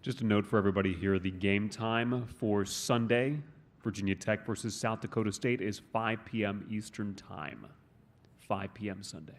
Just a note for everybody here, the game time for Sunday, Virginia Tech versus South Dakota State, is 5 p.m. Eastern Time. 5 p.m. Sunday.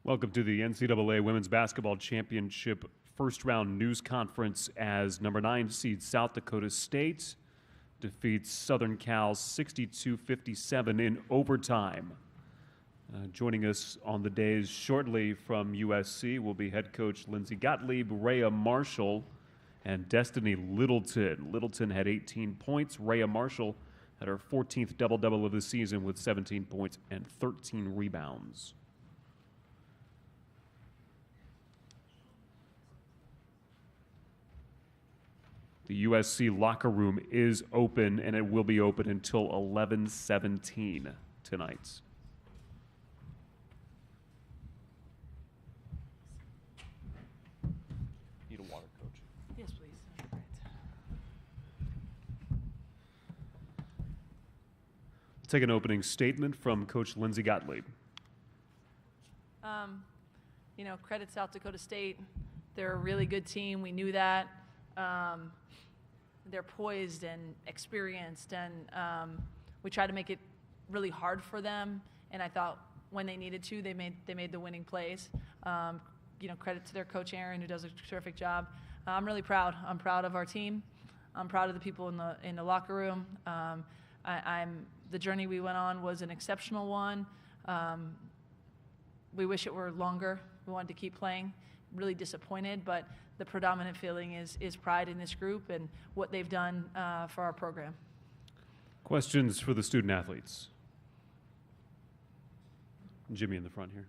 Welcome to the NCAA Women's Basketball Championship first round news conference as number 9 seed South Dakota State defeats Southern Cal 62-57 in overtime. Joining us on the days shortly from USC will be head coach Lindsey Gottlieb, Rhea Marshall, and Destiny Littleton. Littleton had 18 points. Rhea Marshall had her 14th double-double of the season with 17 points and 13 rebounds. The USC locker room is open, and it will be open until 11:17 tonight. Need a water, Coach? Yes, please. All right. Take an opening statement from Coach Lindsey Gottlieb. Credit South Dakota State. They're a really good team. We knew that. They're poised and experienced, and we tried to make it really hard for them. And I thought when they needed to, they made the winning plays. Credit to their coach Aaron, who does a terrific job. I'm really proud. I'm proud of our team. I'm proud of the people in the locker room. The journey we went on was an exceptional one. We wish it were longer. We wanted to keep playing. Really disappointed, but the predominant feeling is pride in this group and what they've done for our program. Questions for the student athletes? Jimmy in the front here.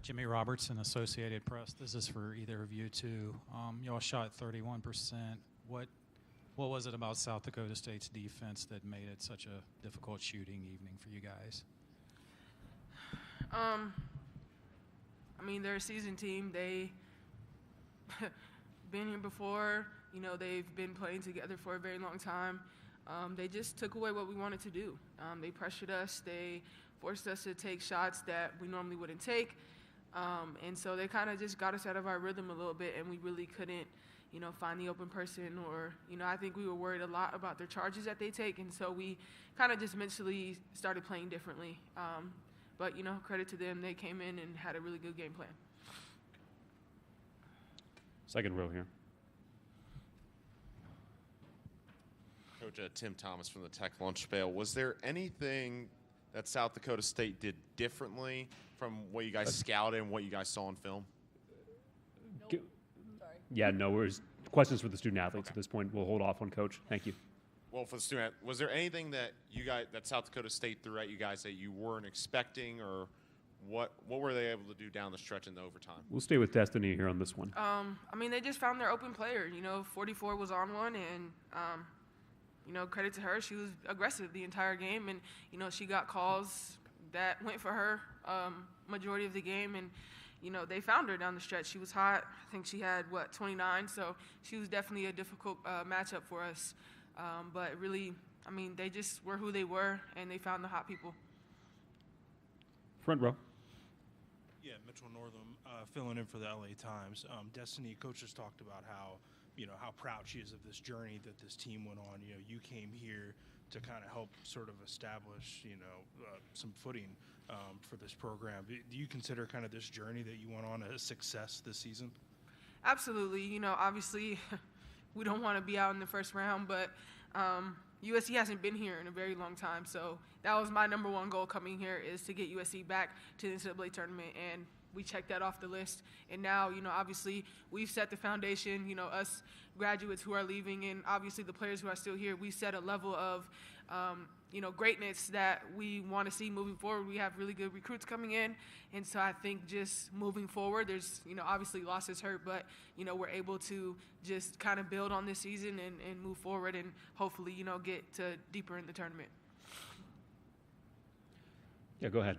Jimmy Robertson, Associated Press. This is for either of you two. Y'all shot 31%. What was it about South Dakota State's defense that made it such a difficult shooting evening for you guys? They're a seasoned team. They been here before. They've been playing together for a very long time. They just took away what we wanted to do. They pressured us. They forced us to take shots that we normally wouldn't take. And so they kind of just got us out of our rhythm a little bit, and we really couldn't, find the open person or, I think we were worried a lot about their charges that they take. And so we kind of just mentally started playing differently. But, credit to them. They came in and had a really good game plan. Second row here. Coach Tim Thomas from the Tech Lunch Pail. Was there anything that South Dakota State did differently from what you guys scouted and what you guys saw on film? Nope. Sorry. Yeah, no worries. questions for the student athletes at this point. We'll hold off on Coach. Thank you. Well, for the student, was there anything that that South Dakota State threw at you guys that you weren't expecting, or what were they able to do down the stretch in the overtime? We'll stay with Destiny here on this one. I mean, they just found their open player. 44 was on one, and credit to her, she was aggressive the entire game, and she got calls that went for her majority of the game, and they found her down the stretch. She was hot. I think she had 29, so she was definitely a difficult matchup for us. But really, I mean, they just were who they were, and they found the hot people. Front row. Yeah, Mitchell Northam, filling in for the LA Times. Destiny, coach has talked about how proud she is of this journey that this team went on. You came here to kind of help sort of establish, some footing for this program. Do you consider kind of this journey that you went on a success this season? Absolutely. Obviously, we don't want to be out in the first round, but USC hasn't been here in a very long time. So that was my number one goal coming here, is to get USC back to the NCAA tournament, and we checked that off the list. And now, obviously we've set the foundation, us graduates who are leaving, and obviously the players who are still here, we set a level of, greatness that we want to see moving forward. We have really good recruits coming in. And so I think just moving forward, there's, obviously losses hurt, but, we're able to just kind of build on this season and move forward and hopefully, get to deeper in the tournament. Yeah, go ahead.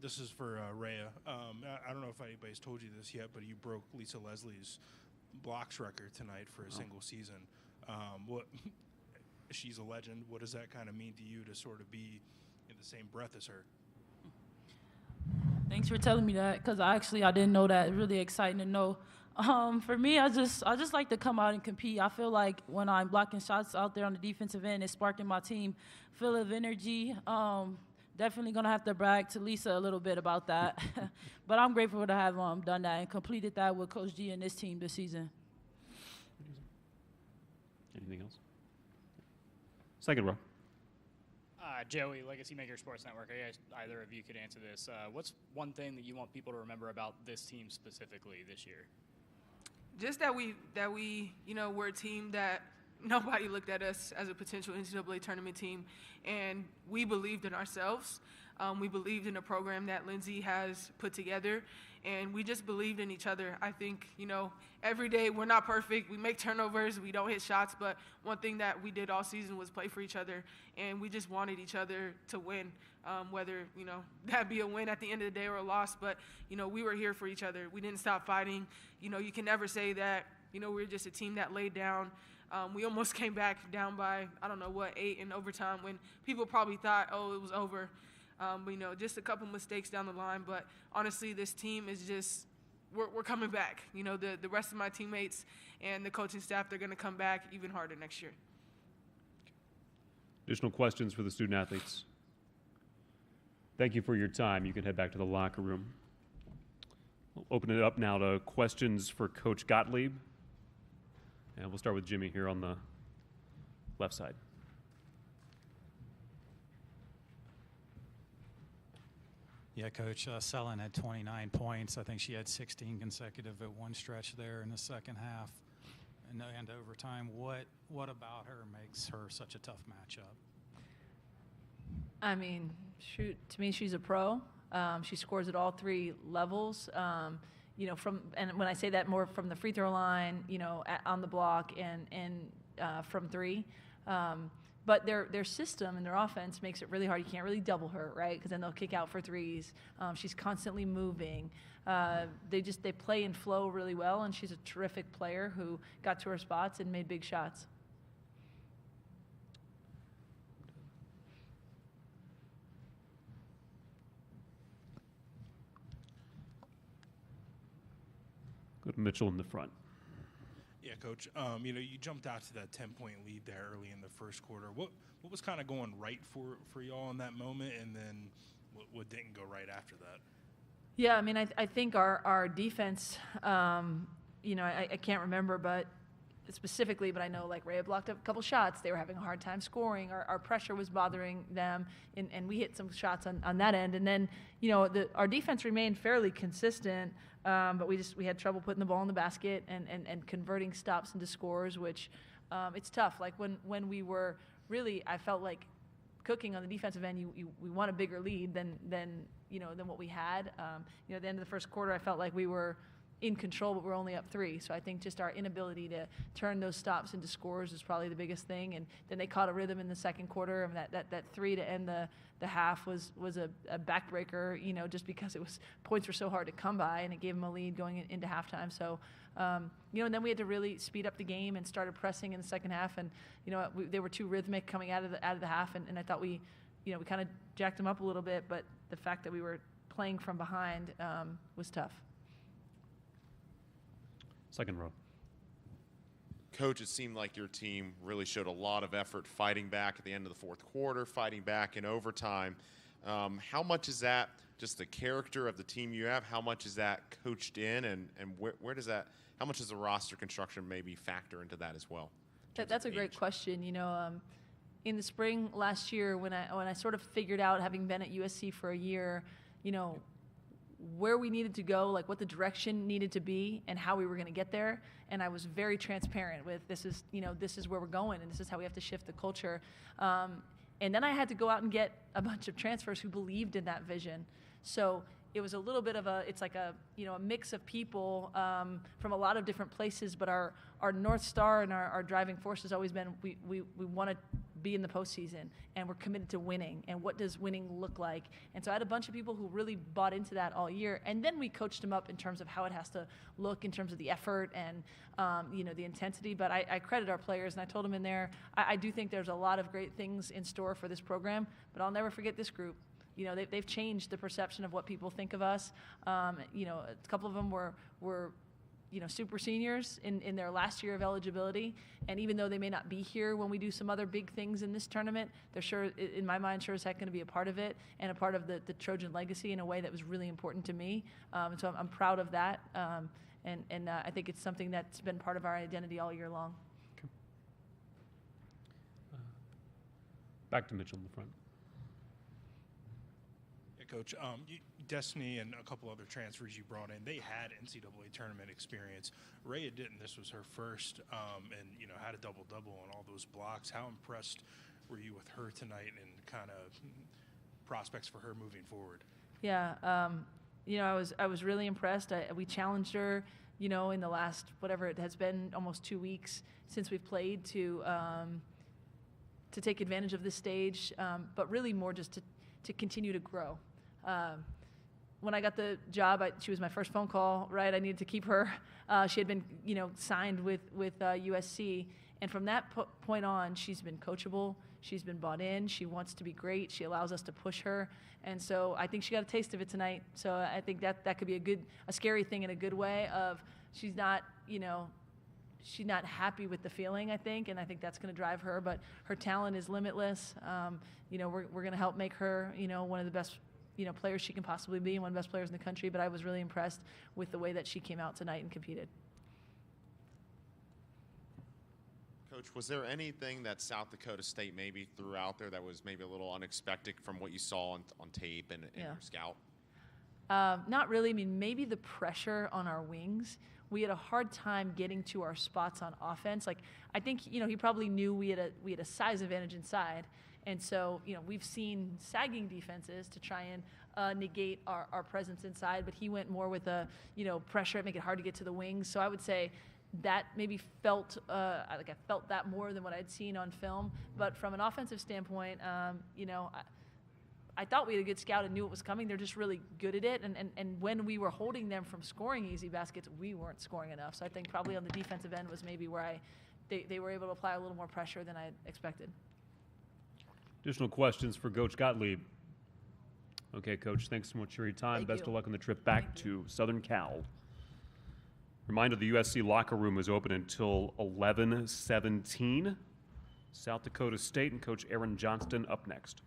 This is for Rhea. I don't know if anybody's told you this yet, but you broke Lisa Leslie's blocks record tonight for a single season. She's a legend. What does that kind of mean to you to sort of be in the same breath as her? Thanks for telling me that, because I didn't know that. It's really exciting to know. For me, I just like to come out and compete. I feel like when I'm blocking shots out there on the defensive end, it's sparking my team full of energy. Definitely going to have to brag to Lisa a little bit about that. But I'm grateful to have done that and completed that with Coach G and this team this season. Anything else? Second row. Joey, Legacy Maker Sports Network. I guess either of you could answer this. What's one thing that you want people to remember about this team specifically this year? Just that we we're a team that nobody looked at us as a potential NCAA tournament team, and we believed in ourselves. We believed in a program that Lindsay has put together, and we just believed in each other. I think, every day we're not perfect. We make turnovers. We don't hit shots, but one thing that we did all season was play for each other, and we just wanted each other to win, whether, that be a win at the end of the day or a loss. But, we were here for each other. We didn't stop fighting. You can never say that, we're just a team that laid down. We almost came back down by, 8 in overtime when people probably thought, it was over. But, just a couple mistakes down the line. But honestly, this team is just, we're coming back. The rest of my teammates and the coaching staff, they're going to come back even harder next year. Additional questions for the student athletes? Thank you for your time. You can head back to the locker room. We'll open it up now to questions for Coach Gottlieb. And we'll start with Jimmy here on the left side. Yeah, Coach, Sellen had 29 points. I think she had 16 consecutive at one stretch there in the second half and overtime. What about her makes her such a tough matchup? I mean, to me, she's a pro. She scores at all three levels. And when I say that, more from the free throw line, on the block and from three. But their system and their offense makes it really hard. You can't really double her, right? Because then they'll kick out for threes. She's constantly moving. They play and flow really well, and she's a terrific player who got to her spots and made big shots. Go to Mitchell in the front. Yeah, Coach. You jumped out to that 10-point lead there early in the first quarter. What was kind of going right for y'all in that moment, and then what didn't go right after that? Yeah, I mean, I think our defense, I can't remember, but specifically, but I know like Ray had blocked up a couple shots. They were having a hard time scoring. Our pressure was bothering them, and we hit some shots on that end. And then, our defense remained fairly consistent, but we had trouble putting the ball in the basket and converting stops into scores, which it's tough. Like when we were really, I felt like cooking on the defensive end, we want a bigger lead than what we had. At the end of the first quarter, I felt like we were in control, but we're only up 3. So I think just our inability to turn those stops into scores is probably the biggest thing. And then they caught a rhythm in the second quarter, and that 3 to end the half was a backbreaker, just because points were so hard to come by, and it gave them a lead going into halftime. So, and then we had to really speed up the game and started pressing in the second half. And, they were too rhythmic coming out of the half, and I thought we kind of jacked them up a little bit, but the fact that we were playing from behind was tough. Second row. Coach, it seemed like your team really showed a lot of effort fighting back at the end of the fourth quarter, fighting back in overtime. How much is that just the character of the team you have? How much is that coached in, and where does that? How much does the roster construction maybe factor into that as well? That's a great question. In the spring last year, when I sort of figured out, having been at USC for a year, where we needed to go, like what the direction needed to be and how we were going to get there. And I was very transparent with this is where we're going, and this is how we have to shift the culture. And then I had to go out and get a bunch of transfers who believed in that vision. So it was a little bit of a mix of people from a lot of different places, but our North Star and our driving force has always been we want to be in the postseason, and we're committed to winning, and what does winning look like? And so I had a bunch of people who really bought into that all year, and then we coached them up in terms of how it has to look in terms of the effort and the intensity. But I credit our players, and I told them in there, I do think there's a lot of great things in store for this program, but I'll never forget this group. They've changed the perception of what people think of us. A couple of them were super seniors in their last year of eligibility, and even though they may not be here when we do some other big things in this tournament, they're sure, in my mind, sure as heck going to be a part of it and a part of the Trojan legacy in a way that was really important to me. And so I'm proud of that, and I think it's something that's been part of our identity all year long. Okay. Back to Mitchell in the front. Coach, Destiny and a couple other transfers you brought in, they had NCAA tournament experience. Rhea didn't. This was her first, and had a double-double on all those blocks. How impressed were you with her tonight, and kind of prospects for her moving forward? Yeah, I was really impressed. We challenged her, in the last whatever it has been, almost 2 weeks since we've played, to take advantage of this stage, but really more just to continue to grow. When I got the job, she was my first phone call, right? I needed to keep her. She had been, signed with USC. And from that point on, she's been coachable. She's been bought in. She wants to be great. She allows us to push her. And so I think she got a taste of it tonight. So I think that could be a scary thing in a good way of she's not happy with the feeling, I think, and I think that's going to drive her. But her talent is limitless. We're going to help make her, one of the best, players she can possibly be, and one of the best players in the country. But I was really impressed with the way that she came out tonight and competed. Coach, was there anything that South Dakota State maybe threw out there that was maybe a little unexpected from what you saw on tape and your scout? Not really. I mean, maybe the pressure on our wings. We had a hard time getting to our spots on offense. Like, I think, he probably knew we had a size advantage inside. And so, we've seen sagging defenses to try and negate our presence inside, but he went more with pressure, make it hard to get to the wings. So I would say that maybe felt, I felt that more than what I'd seen on film. But from an offensive standpoint, I thought we had a good scout and knew it was coming. They're just really good at it. And when we were holding them from scoring easy baskets, we weren't scoring enough. So I think probably on the defensive end was maybe where they were able to apply a little more pressure than I expected. Additional questions for Coach Gottlieb. Okay, Coach, thanks so much for your time. Best of luck on the trip back to Southern Cal. Reminder, the USC locker room is open until 11:17. South Dakota State and Coach Aaron Johnston up next.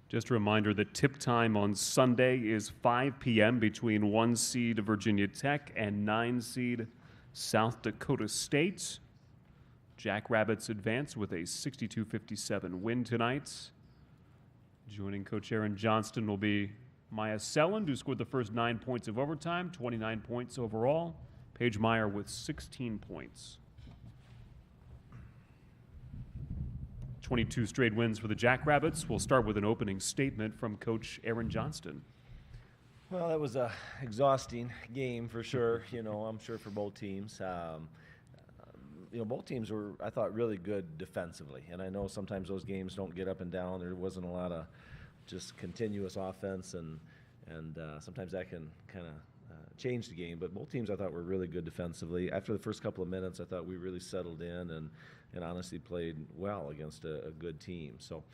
Just a reminder that tip time on Sunday is 5 p.m. between 1 seed Virginia Tech and 9 seed South Dakota State. Jackrabbits advance with a 62-57 win tonight. Joining Coach Aaron Johnston will be Maya Selland, who scored the first 9 points of overtime, 29 points overall. Paige Meyer with 16 points. 22 straight wins for the Jackrabbits. We'll start with an opening statement from Coach Aaron Johnston. Well, that was a exhausting game for sure. I'm sure for both teams. Both teams were, I thought, really good defensively. And I know sometimes those games don't get up and down. There wasn't a lot of just continuous offense, and sometimes that can kind of change the game. But both teams, I thought, were really good defensively. After the first couple of minutes, I thought we really settled in and honestly played well against a good team. So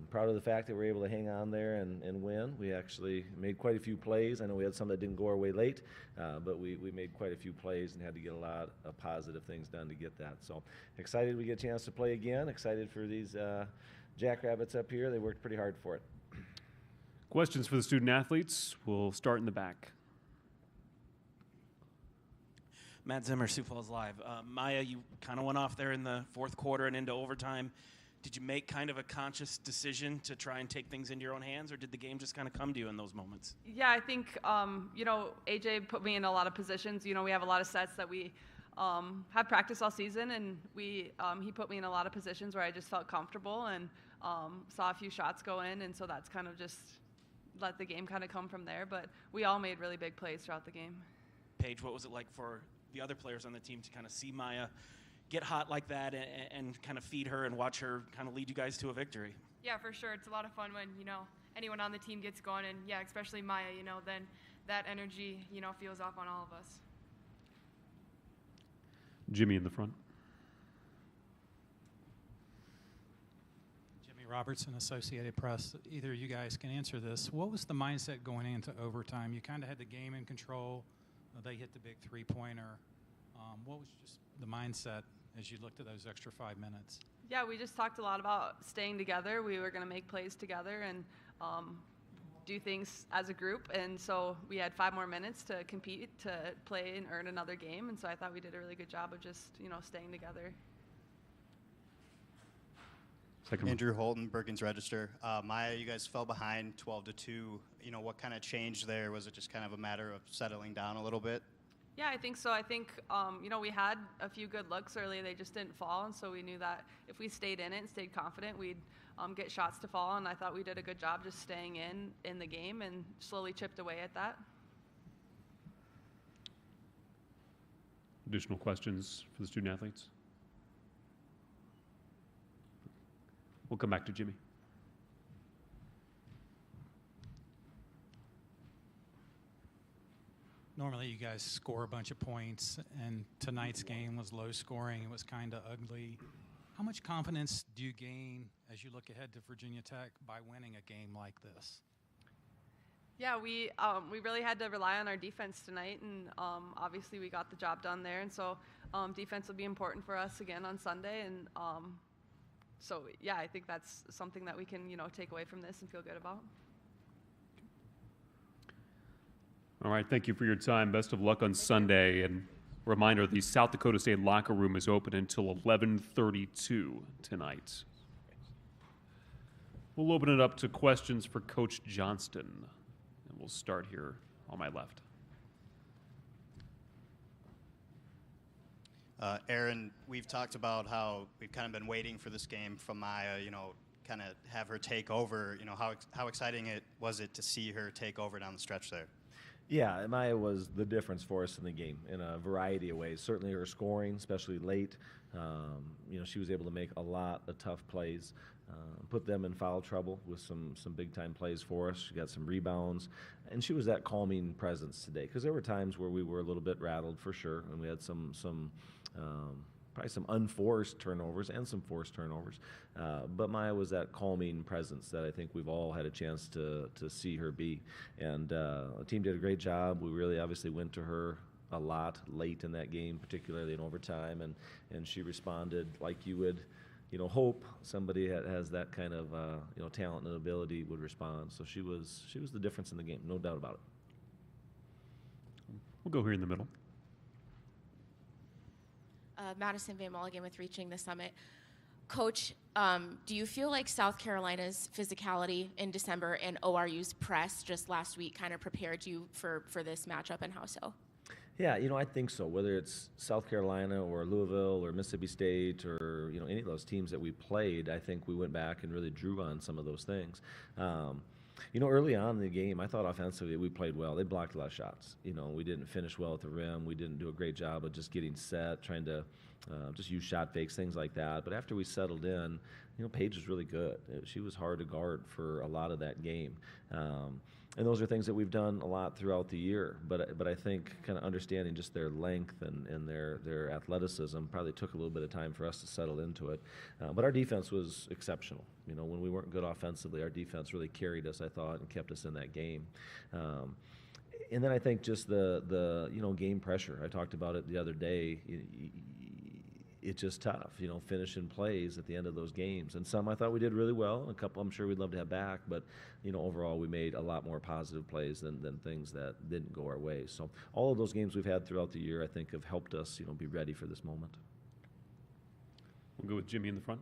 proud of the fact that we were able to hang on there and win. We actually made quite a few plays. I know we had some that didn't go our way late, but we made quite a few plays and had to get a lot of positive things done to get that. So excited we get a chance to play again. Excited for these Jackrabbits up here. They worked pretty hard for it. Questions for the student athletes? We'll start in the back. Matt Zimmer, Sioux Falls Live. Maya, you kind of went off there in the fourth quarter and into overtime. Did you make kind of a conscious decision to try and take things into your own hands, or did the game just kind of come to you in those moments? Yeah, I think, AJ put me in a lot of positions. We have a lot of sets that we have practiced all season, and he put me in a lot of positions where I just felt comfortable and saw a few shots go in, and so that's kind of just let the game kind of come from there. But we all made really big plays throughout the game. Paige, what was it like for the other players on the team to kind of see Maya get hot like that and kind of feed her and watch her kind of lead you guys to a victory? Yeah, for sure. It's a lot of fun when, anyone on the team gets going, and yeah, especially Maya, then that energy, feels off on all of us. Jimmy in the front. Jimmy Robertson, Associated Press. Either of you guys can answer this. What was the mindset going into overtime? You kind of had the game in control. They hit the big three-pointer. What was just the mindset as you looked at those extra 5 minutes? Yeah, we just talked a lot about staying together. We were going to make plays together and do things as a group. And so we had 5 more minutes to compete, to play and earn another game. And so I thought we did a really good job of just, staying together. Andrew Holton, Bergen's Register. Maya, you guys fell behind 12-2. What kind of changed there? Was it just kind of a matter of settling down a little bit? Yeah, I think so. I think, we had a few good looks early. They just didn't fall, and so we knew that if we stayed in it and stayed confident, we'd get shots to fall, and I thought we did a good job just staying in the game and slowly chipped away at that. Additional questions for the student athletes? We'll come back to Jimmy. Normally you guys score a bunch of points, and tonight's game was low scoring. It was kind of ugly. How much confidence do you gain as you look ahead to Virginia Tech by winning a game like this? Yeah, we really had to rely on our defense tonight, and obviously we got the job done there. And so defense will be important for us again on Sunday. And so, yeah, I think that's something that we can, take away from this and feel good about. All right, thank you for your time. Best of luck on Sunday. And reminder, the South Dakota State locker room is open until 11:32 tonight. We'll open it up to questions for Coach Johnston. And we'll start here on my left. Aaron, we've talked about how we've kind of been waiting for this game from Maya, kind of have her take over. How exciting was it to see her take over down the stretch there? Yeah, Maya was the difference for us in the game in a variety of ways. Certainly her scoring, especially late. She was able to make a lot of tough plays, put them in foul trouble with some big-time plays for us. She got some rebounds, and she was that calming presence today, because there were times where we were a little bit rattled for sure, and we had some probably some unforced turnovers and some forced turnovers. But Maya was that calming presence that I think we've all had a chance to see her be. And the team did a great job. We really obviously went to her a lot late in that game, particularly in overtime, and she responded like you would hope somebody that has that kind of talent and ability would respond. So she was the difference in the game, no doubt about it. We'll go here in the middle. Madison Van Mulligan with Reaching the Summit. Coach, do you feel like South Carolina's physicality in December and ORU's press just last week kind of prepared you for this matchup, and how so? Yeah, I think so. Whether it's South Carolina or Louisville or Mississippi State or any of those teams that we played, I think we went back and really drew on some of those things. Early on in the game, I thought offensively we played well. They blocked a lot of shots. We didn't finish well at the rim. We didn't do a great job of just getting set, trying to just use shot fakes, things like that. But after we settled in, Paige was really good. She was hard to guard for a lot of that game. And those are things that we've done a lot throughout the year. But I think kind of understanding just their length and their athleticism probably took a little bit of time for us to settle into it. But our defense was exceptional. When we weren't good offensively, our defense really carried us, I thought, and kept us in that game. And then I think just the game pressure. I talked about it the other day. It's just tough, finishing plays at the end of those games. And some I thought we did really well. A couple I'm sure we'd love to have back. But, overall we made a lot more positive plays than things that didn't go our way. So all of those games we've had throughout the year I think have helped us, be ready for this moment. We'll go with Jimmy in the front.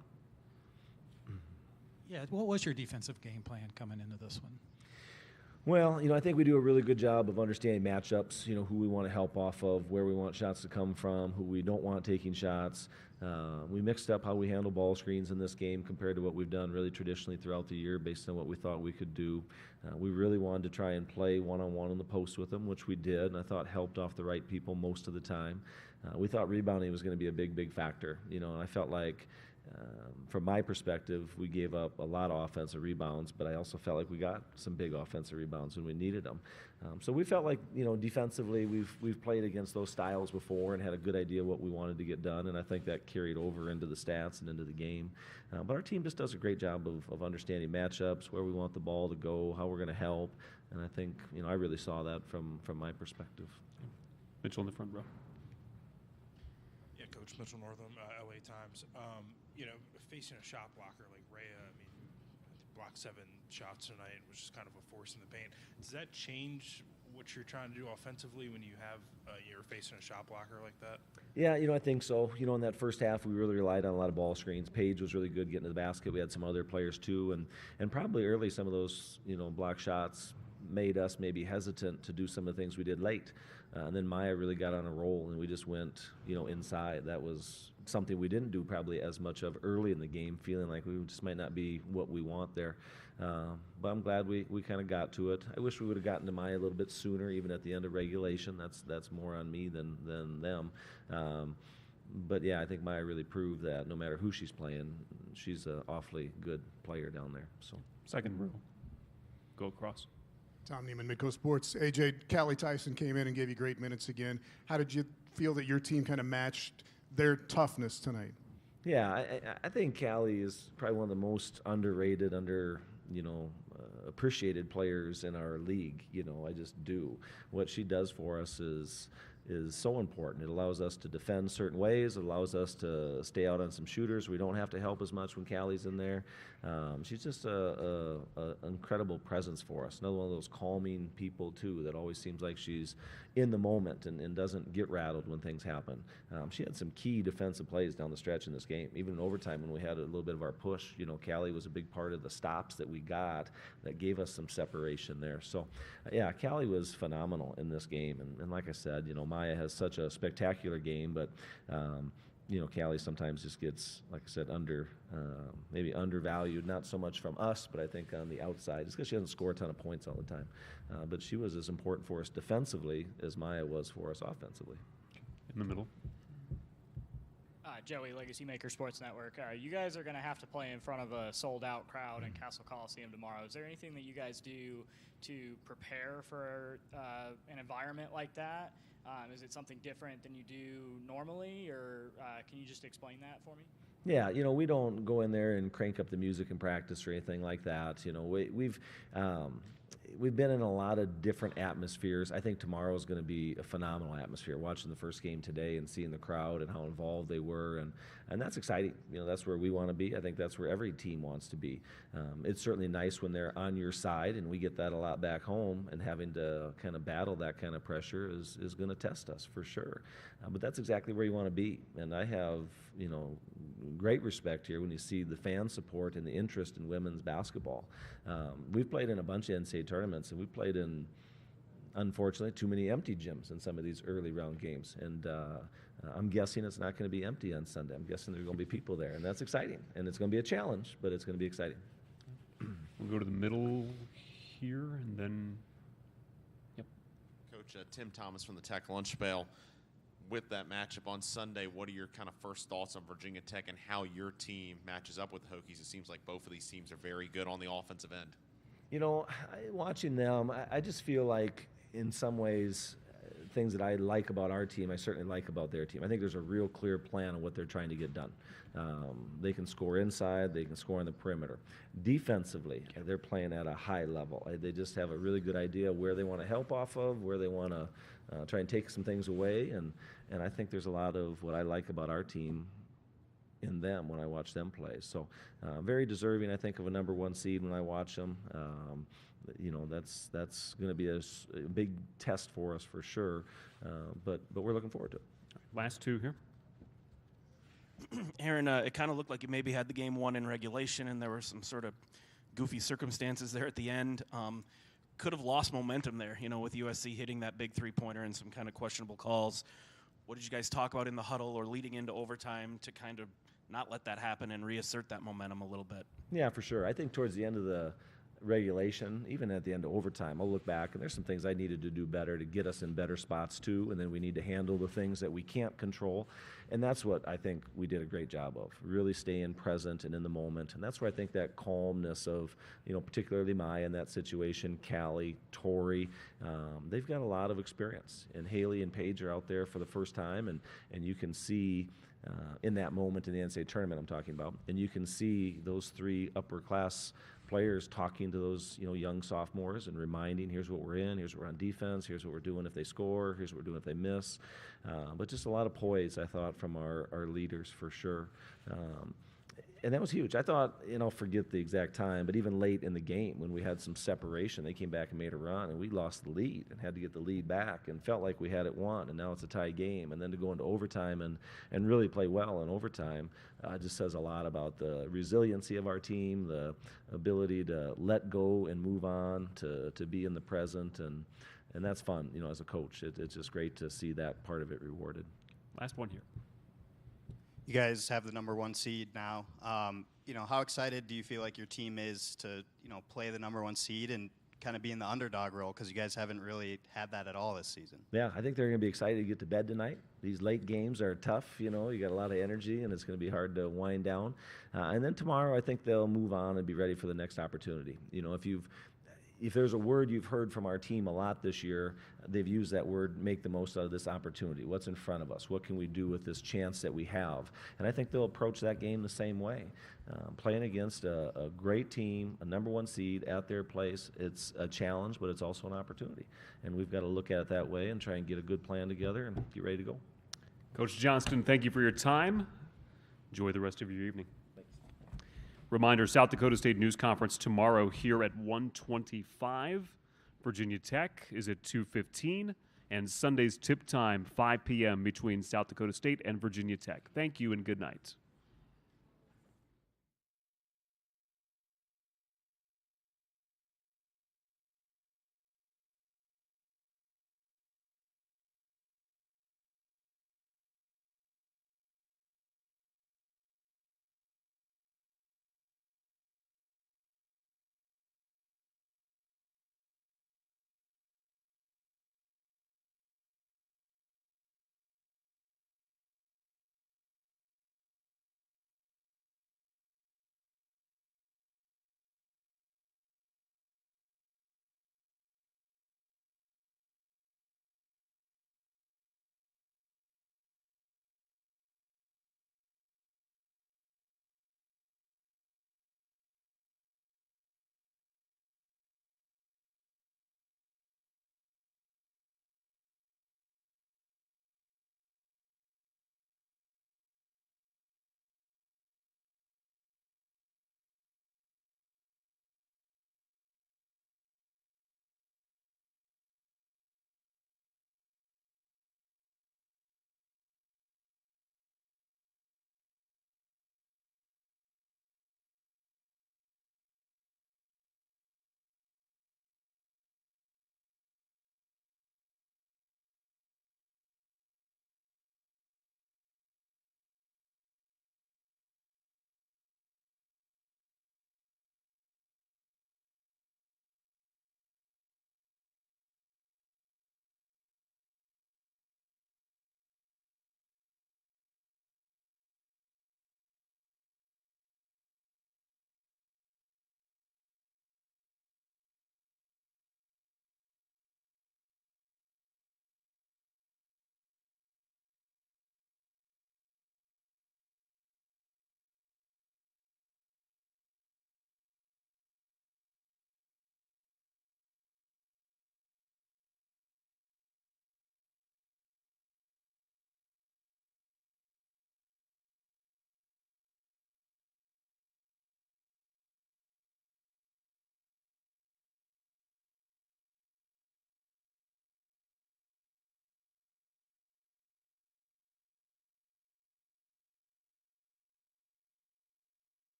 Yeah, what was your defensive game plan coming into this one? Well, I think we do a really good job of understanding matchups, who we want to help off of, where we want shots to come from, who we don't want taking shots. We mixed up how we handle ball screens in this game compared to what we've done really traditionally throughout the year based on what we thought we could do. We really wanted to try and play one-on-one in the post with them, which we did, and I thought helped off the right people most of the time. We thought rebounding was going to be a big factor, and I felt like from my perspective, we gave up a lot of offensive rebounds, but I also felt like we got some big offensive rebounds when we needed them. So we felt like, defensively, we've played against those styles before and had a good idea what we wanted to get done, and I think that carried over into the stats and into the game. But our team just does a great job of understanding matchups, where we want the ball to go, how we're going to help, and I think, I really saw that from my perspective. Mitchell in the front row. Yeah, Coach Mitchell Northam, LA Times. Facing a shot blocker like Rhea, blocked 7 shots tonight and was just kind of a force in the paint. Does that change what you're trying to do offensively when you have you're facing a shot blocker like that? Yeah, I think so. In that first half, we really relied on a lot of ball screens. Paige was really good getting to the basket. We had some other players too, and probably early some of those block shots made us maybe hesitant to do some of the things we did late. And then Maya really got on a roll, and we just went, inside. That was something we didn't do probably as much of early in the game, feeling like we just might not be what we want there. But I'm glad we kind of got to it. I wish we would have gotten to Maya a little bit sooner, even at the end of regulation. That's more on me than them. But yeah, I think Maya really proved that no matter who she's playing, she's an awfully good player down there. So second row, go across. Tom Neiman, Midco Sports. AJ, Callie Tyson came in and gave you great minutes again. How did you feel that your team kind of matched their toughness tonight? Yeah, I think Callie is probably one of the most underrated, appreciated players in our league. I just do. What she does for us is so important. It allows us to defend certain ways. It allows us to stay out on some shooters. We don't have to help as much when Callie's in there. She's just an incredible presence for us. Another one of those calming people, too, that always seems like she's in the moment and doesn't get rattled when things happen. She had some key defensive plays down the stretch in this game. Even in overtime when we had a little bit of our push, Callie was a big part of the stops that we got that gave us some separation there. So, yeah, Callie was phenomenal in this game. And like I said, Maya has such a spectacular game, but Callie sometimes just gets, like I said, maybe undervalued, not so much from us, but I think on the outside, just because she doesn't score a ton of points all the time. But she was as important for us defensively as Maya was for us offensively. In the middle. Joey, Legacy Maker Sports Network. You guys are going to have to play in front of a sold-out crowd in Castle Coliseum tomorrow. Is there anything that you guys do to prepare for an environment like that? Is it something different than you do normally, or can you just explain that for me? Yeah, we don't go in there and crank up the music in practice or anything like that. We've we've been in a lot of different atmospheres. I think tomorrow is going to be a phenomenal atmosphere. Watching the first game today and seeing the crowd and how involved they were, and that's exciting. You know, that's where we want to be. I think that's where every team wants to be. It's certainly nice when they're on your side, and we get that a lot back home. And having to kind of battle that kind of pressure is going to test us for sure. But that's exactly where you want to be. And I have, you know, great respect here when you see the fan support and the interest in women's basketball. We've played in a bunch of NCAA tournaments, and we've played in, unfortunately, too many empty gyms in some of these early round games. And I'm guessing it's not going to be empty on Sunday. I'm guessing there's going to be people there, and that's exciting. And it's going to be a challenge, but it's going to be exciting. We'll go to the middle here, and then, yep. Coach Tim Thomas from the Tech Lunch Pail. With that matchup on Sunday, what are your kind of first thoughts on Virginia Tech and how your team matches up with the Hokies? It seems like both of these teams are very good on the offensive end. You know, watching them, I just feel like in some ways things that I like about our team, I certainly like about their team. I think there's a real clear plan on what they're trying to get done. They can score inside, they can score on the perimeter. Defensively, they're playing at a high level. They just have a really good idea where they want to help off of, where they want to try and take some things away, and I think there's a lot of what I like about our team in them when I watch them play. So very deserving, I think, of a number one seed when I watch them. You know, that's going to be a big test for us for sure, but we're looking forward to it. Last two here. Aaron, it kind of looked like you maybe had the game won in regulation, and there were some sort of goofy circumstances there at the end. Could have lost momentum there, you know, with USC hitting that big three-pointer and some kind of questionable calls. What did you guys talk about in the huddle or leading into overtime to kind of not let that happen and reassert that momentum a little bit? Yeah, for sure. I think towards the end of the regulation, even at the end of overtime, I'll look back and there's some things I needed to do better to get us in better spots too, and then we need to handle the things that we can't control, and that's what I think we did a great job of, really staying present and in the moment, and that's where I think that calmness of, you know, particularly Maya in that situation, Callie, Tori, they've got a lot of experience, and Haley and Paige are out there for the first time, and you can see in that moment in the NCAA tournament I'm talking about, and you can see those three upper class players talking to those, you know, young sophomores and reminding, here's what we're in, here's what we're on defense, here's what we're doing if they score, here's what we're doing if they miss. But just a lot of poise, I thought, from our leaders for sure. And that was huge. I thought, you know, forget the exact time, but even late in the game when we had some separation, they came back and made a run, and we lost the lead and had to get the lead back and felt like we had it won, and now it's a tie game. And then to go into overtime and really play well in overtime just says a lot about the resiliency of our team, the ability to let go and move on, to be in the present, and that's fun, you know, as a coach. It's just great to see that part of it rewarded. Last one here. You guys have the number one seed now. You know, how excited do you feel like your team is to, you know, play the number one seed and kind of be in the underdog role, because you guys haven't really had that at all this season? Yeah, I think they're going to be excited to get to bed tonight. These late games are tough, you know, you got a lot of energy, and it's going to be hard to wind down. And then tomorrow I think they'll move on and be ready for the next opportunity. You know, if there's a word you've heard from our team a lot this year, they've used that word, make the most out of this opportunity. What's in front of us? What can we do with this chance that we have? And I think they'll approach that game the same way. Playing against a great team, a number one seed at their place, it's a challenge, but it's also an opportunity. And we've got to look at it that way and try and get a good plan together and get ready to go. Coach Johnston, thank you for your time. Enjoy the rest of your evening. Reminder, South Dakota State News Conference tomorrow here at 1:25. Virginia Tech is at 2:15. And Sunday's tip time, 5 p.m. between South Dakota State and Virginia Tech. Thank you and good night.